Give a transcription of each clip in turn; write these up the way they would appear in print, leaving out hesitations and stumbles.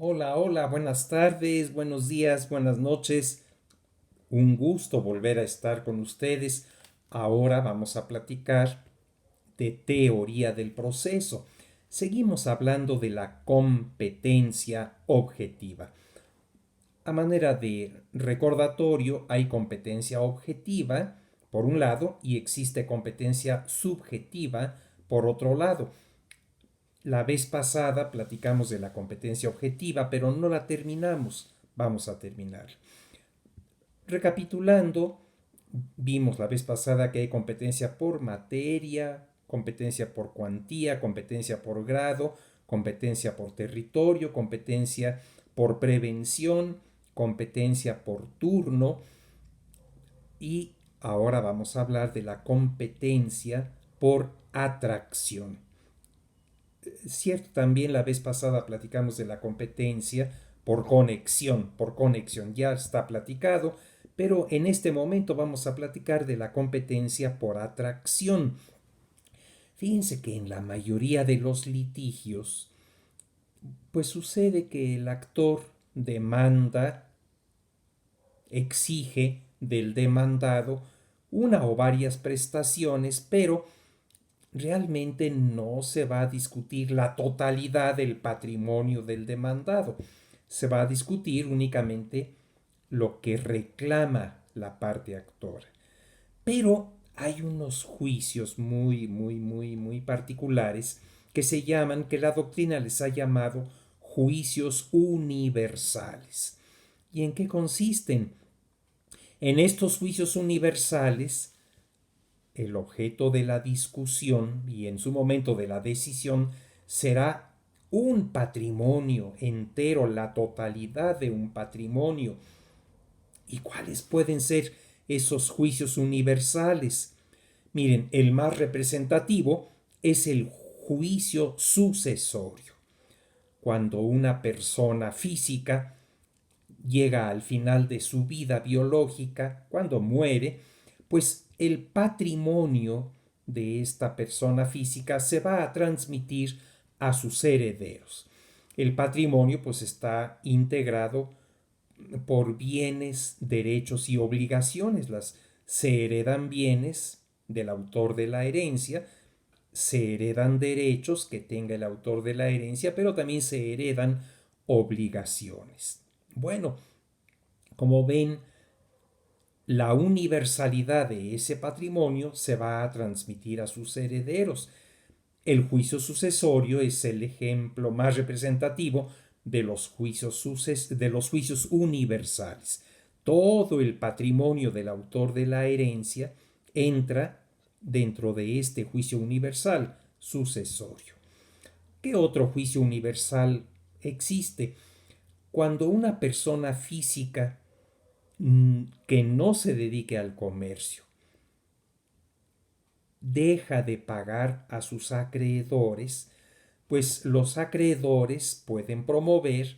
Hola, hola, buenas tardes, buenos días, buenas noches. Un gusto volver a estar con ustedes. Ahora vamos a platicar de teoría del proceso. Seguimos hablando de la competencia objetiva. A manera de recordatorio, hay competencia objetiva por un lado y existe competencia subjetiva por otro lado. La vez pasada platicamos de la competencia objetiva, pero no la terminamos. Vamos a terminar. Recapitulando, vimos la vez pasada que hay competencia por materia, competencia por cuantía, competencia por grado, competencia por territorio, competencia por prevención, competencia por turno y ahora vamos a hablar de la competencia por atracción. Cierto, también la vez pasada platicamos de la competencia por conexión, ya está platicado, pero en este momento vamos a platicar de la competencia por atracción. Fíjense que en la mayoría de los litigios, pues sucede que el actor demanda, exige del demandado una o varias prestaciones, pero realmente no se va a discutir la totalidad del patrimonio del demandado. Se va a discutir únicamente lo que reclama la parte actora. Pero hay unos juicios muy particulares que se llaman, que la doctrina les ha llamado juicios universales. ¿Y en qué consisten? En estos juicios universales, el objeto de la discusión y en su momento de la decisión será un patrimonio entero, la totalidad de un patrimonio. ¿Y cuáles pueden ser esos juicios universales? Miren, el más representativo es el juicio sucesorio. Cuando una persona física llega al final de su vida biológica, cuando muere, pues el patrimonio de esta persona física se va a transmitir a sus herederos. El patrimonio pues está integrado por bienes, derechos y obligaciones. Se heredan bienes del autor de la herencia, se heredan derechos que tenga el autor de la herencia, pero también se heredan obligaciones. Bueno, como ven, la universalidad de ese patrimonio se va a transmitir a sus herederos. El juicio sucesorio es el ejemplo más representativo de de los juicios universales. Todo el patrimonio del autor de la herencia entra dentro de este juicio universal sucesorio. ¿Qué otro juicio universal existe? Cuando una persona física que no se dedique al comercio deja de pagar a sus acreedores, pues los acreedores pueden promover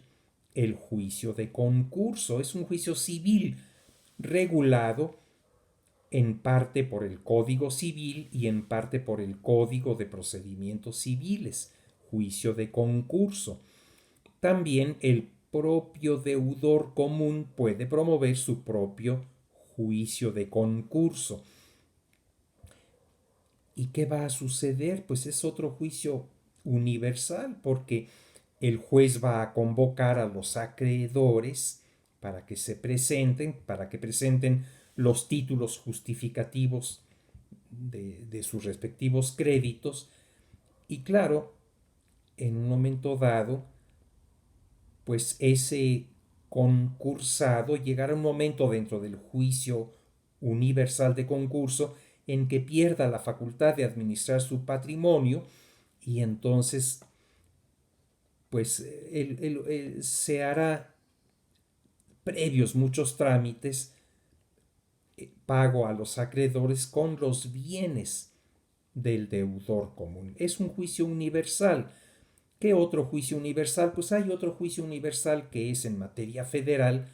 el juicio de concurso. Es un juicio civil regulado en parte por el Código Civil y en parte por el Código de Procedimientos Civiles, juicio de concurso. También el propio deudor común puede promover su propio juicio de concurso. ¿Y qué va a suceder? Pues es otro juicio universal porque el juez va a convocar a los acreedores para que presenten los títulos justificativos de sus respectivos créditos y claro, en un momento dado, pues ese concursado llegará un momento dentro del juicio universal de concurso en que pierda la facultad de administrar su patrimonio y entonces pues se hará previos muchos trámites, pago a los acreedores con los bienes del deudor común. Es un juicio universal. ¿Qué otro juicio universal? Pues hay otro juicio universal que es en materia federal,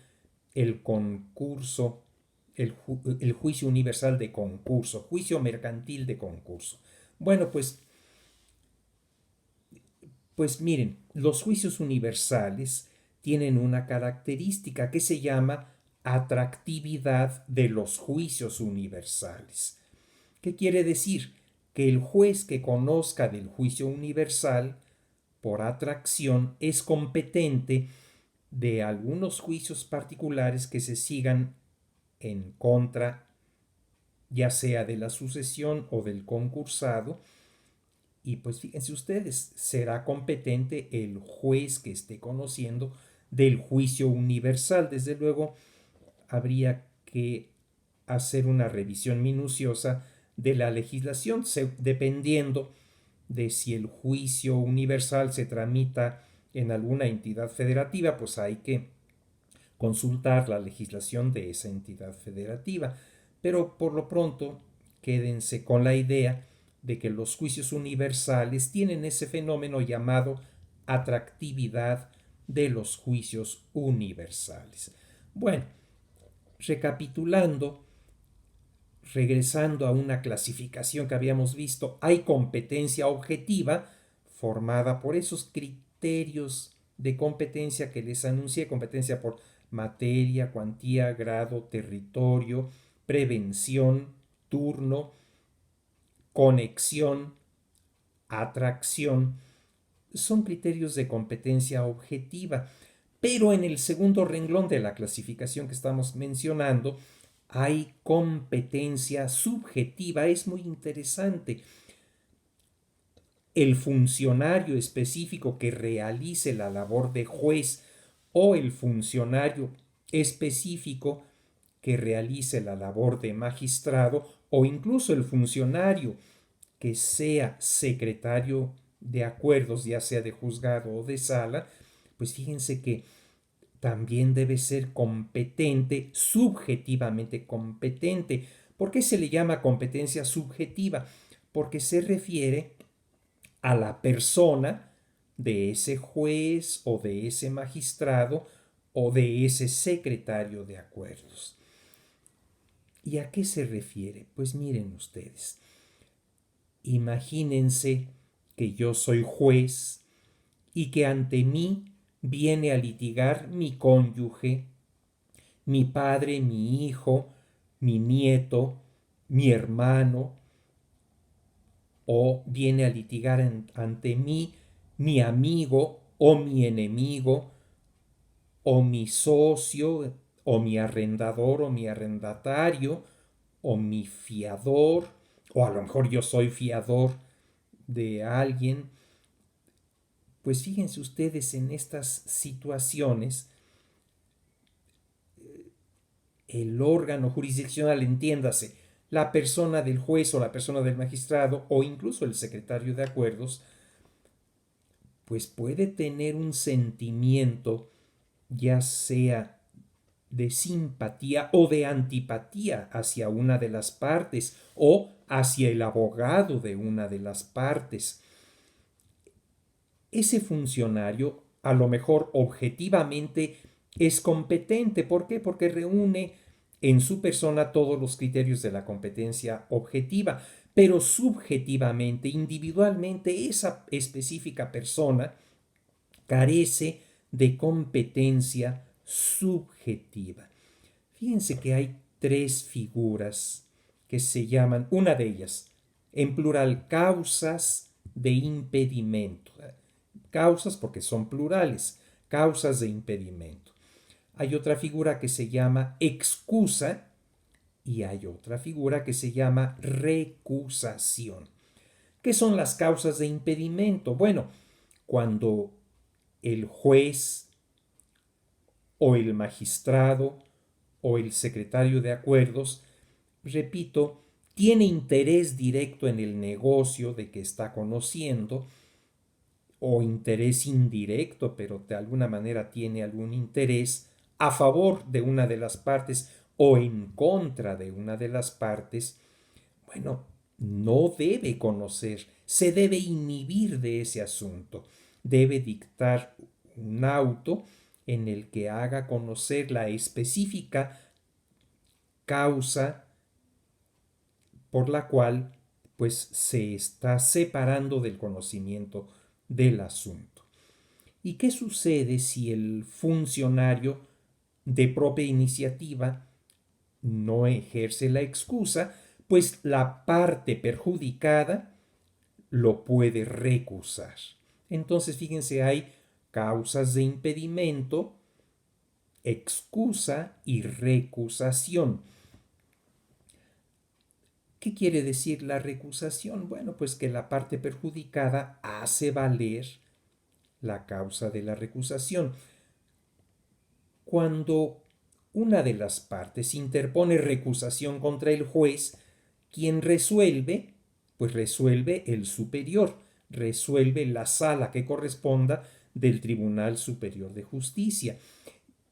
el concurso, el juicio universal de concurso, juicio mercantil de concurso. Bueno, pues miren, los juicios universales tienen una característica que se llama atractividad de los juicios universales. ¿Qué quiere decir? Que el juez que conozca del juicio universal, por atracción, es competente de algunos juicios particulares que se sigan en contra, ya sea de la sucesión o del concursado. Y pues fíjense ustedes, será competente el juez que esté conociendo del juicio universal. Desde luego, habría que hacer una revisión minuciosa de la legislación, dependiendo de si el juicio universal se tramita en alguna entidad federativa, pues hay que consultar la legislación de esa entidad federativa. Pero por lo pronto, quédense con la idea de que los juicios universales tienen ese fenómeno llamado atractividad de los juicios universales. Bueno, recapitulando, regresando a una clasificación que habíamos visto, hay competencia objetiva formada por esos criterios de competencia que les anuncié, competencia por materia, cuantía, grado, territorio, prevención, turno, conexión, atracción. Son criterios de competencia objetiva. Pero en el segundo renglón de la clasificación que estamos mencionando, hay competencia subjetiva. Es muy interesante. El funcionario específico que realice la labor de juez o el funcionario específico que realice la labor de magistrado o incluso el funcionario que sea secretario de acuerdos, ya sea de juzgado o de sala, pues fíjense que también debe ser competente, subjetivamente competente. ¿Por qué se le llama competencia subjetiva? Porque se refiere a la persona de ese juez o de ese magistrado o de ese secretario de acuerdos. ¿Y a qué se refiere? Pues miren ustedes, imagínense que yo soy juez y que ante mí viene a litigar mi cónyuge, mi padre, mi hijo, mi nieto, mi hermano, o viene a litigar ante mí mi amigo o mi enemigo, o mi socio, o mi arrendador o mi arrendatario, o mi fiador, o a lo mejor yo soy fiador de alguien. Pues fíjense ustedes, en estas situaciones, el órgano jurisdiccional, entiéndase, la persona del juez o la persona del magistrado o incluso el secretario de acuerdos, pues puede tener un sentimiento, ya sea de simpatía o de antipatía hacia una de las partes o hacia el abogado de una de las partes. Ese funcionario a lo mejor objetivamente es competente. ¿Por qué? Porque reúne en su persona todos los criterios de la competencia objetiva, pero subjetivamente, individualmente, esa específica persona carece de competencia subjetiva. Fíjense que hay tres figuras que se llaman, una de ellas, en plural, causas de impedimento. Causas porque son plurales, causas de impedimento. Hay otra figura que se llama excusa y hay otra figura que se llama recusación. ¿Qué son las causas de impedimento? Bueno, cuando el juez o el magistrado o el secretario de acuerdos, repito, tiene interés directo en el negocio de que está conociendo, o interés indirecto, pero de alguna manera tiene algún interés a favor de una de las partes o en contra de una de las partes, bueno, no debe conocer, se debe inhibir de ese asunto, debe dictar un auto en el que haga conocer la específica causa por la cual pues se está separando del conocimiento del asunto. ¿Y qué sucede si el funcionario de propia iniciativa no ejerce la excusa? Pues la parte perjudicada lo puede recusar. Entonces, fíjense, hay causas de impedimento, excusa y recusación. ¿Qué quiere decir la recusación? Bueno, pues que la parte perjudicada hace valer la causa de la recusación. Cuando una de las partes interpone recusación contra el juez, quien resuelve, pues resuelve el superior, resuelve la sala que corresponda del Tribunal Superior de Justicia.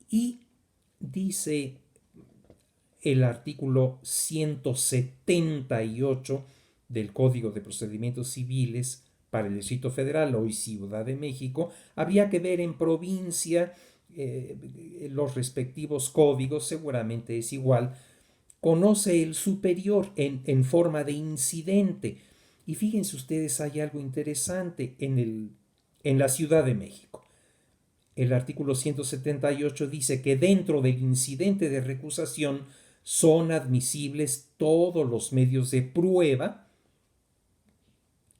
Y dice el artículo 178 del Código de Procedimientos Civiles para el Distrito Federal, hoy Ciudad de México, habría que ver en provincia los respectivos códigos, seguramente es igual, conoce el superior en forma de incidente. Y fíjense ustedes, hay algo interesante en la Ciudad de México. El artículo 178 dice que dentro del incidente de recusación son admisibles todos los medios de prueba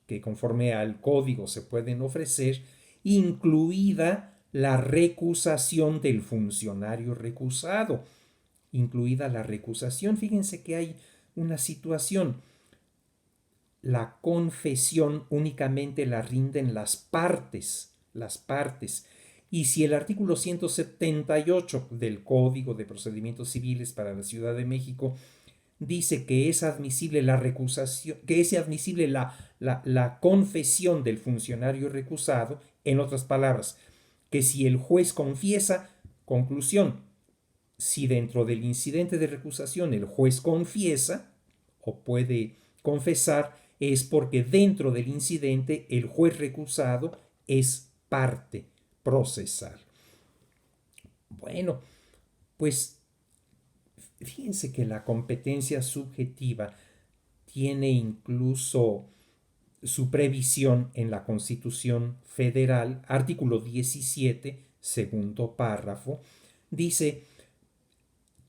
que conforme al código se pueden ofrecer, incluida la recusación del funcionario recusado. Incluida la recusación. Fíjense que hay una situación. La confesión únicamente la rinden las partes. Y si el artículo 178 del Código de Procedimientos Civiles para la Ciudad de México dice que es admisible la recusación, que es admisible la confesión del funcionario recusado, en otras palabras, que si el juez confiesa, conclusión, si dentro del incidente de recusación el juez confiesa o puede confesar, es porque dentro del incidente el juez recusado es parte procesal. Bueno, pues fíjense que la competencia subjetiva tiene incluso su previsión en la Constitución Federal, artículo 17, segundo párrafo, dice: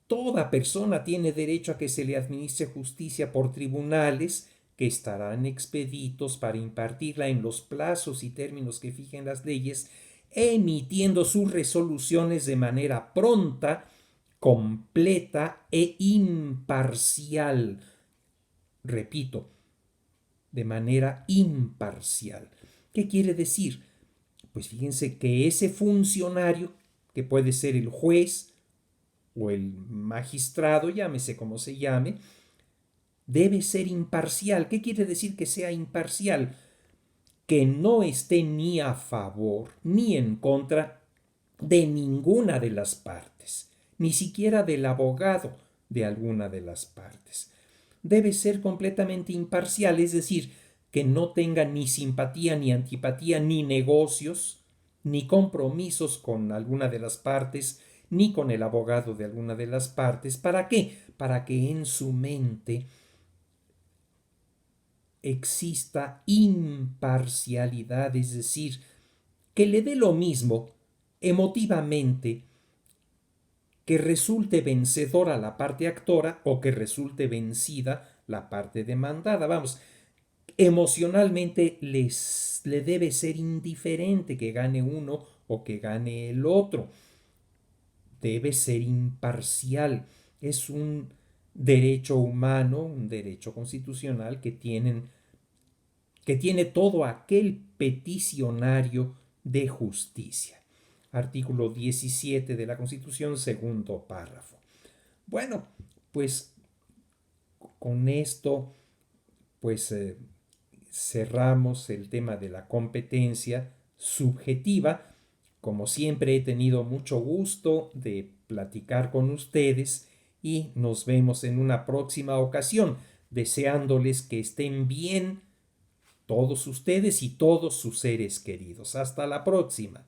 toda persona tiene derecho a que se le administre justicia por tribunales que estarán expeditos para impartirla en los plazos y términos que fijen las leyes, emitiendo sus resoluciones de manera pronta, completa e imparcial. Repito, de manera imparcial. ¿Qué quiere decir? Pues fíjense que ese funcionario, que puede ser el juez o el magistrado, llámese como se llame, debe ser imparcial. ¿Qué quiere decir que sea imparcial? Que no esté ni a favor ni en contra de ninguna de las partes, ni siquiera del abogado de alguna de las partes. Debe ser completamente imparcial, es decir, que no tenga ni simpatía, ni antipatía, ni negocios, ni compromisos con alguna de las partes, ni con el abogado de alguna de las partes. ¿Para qué? Para que en su mente exista imparcialidad, es decir, que le dé lo mismo emotivamente que resulte vencedora la parte actora o que resulte vencida la parte demandada. Vamos, emocionalmente le debe ser indiferente que gane uno o que gane el otro. Debe ser imparcial. Es un derecho humano, un derecho constitucional que tiene todo aquel peticionario de justicia. Artículo 17 de la Constitución, segundo párrafo. Bueno, pues con esto pues cerramos el tema de la competencia subjetiva. Como siempre, he tenido mucho gusto de platicar con ustedes y nos vemos en una próxima ocasión, deseándoles que estén bien todos ustedes y todos sus seres queridos. Hasta la próxima.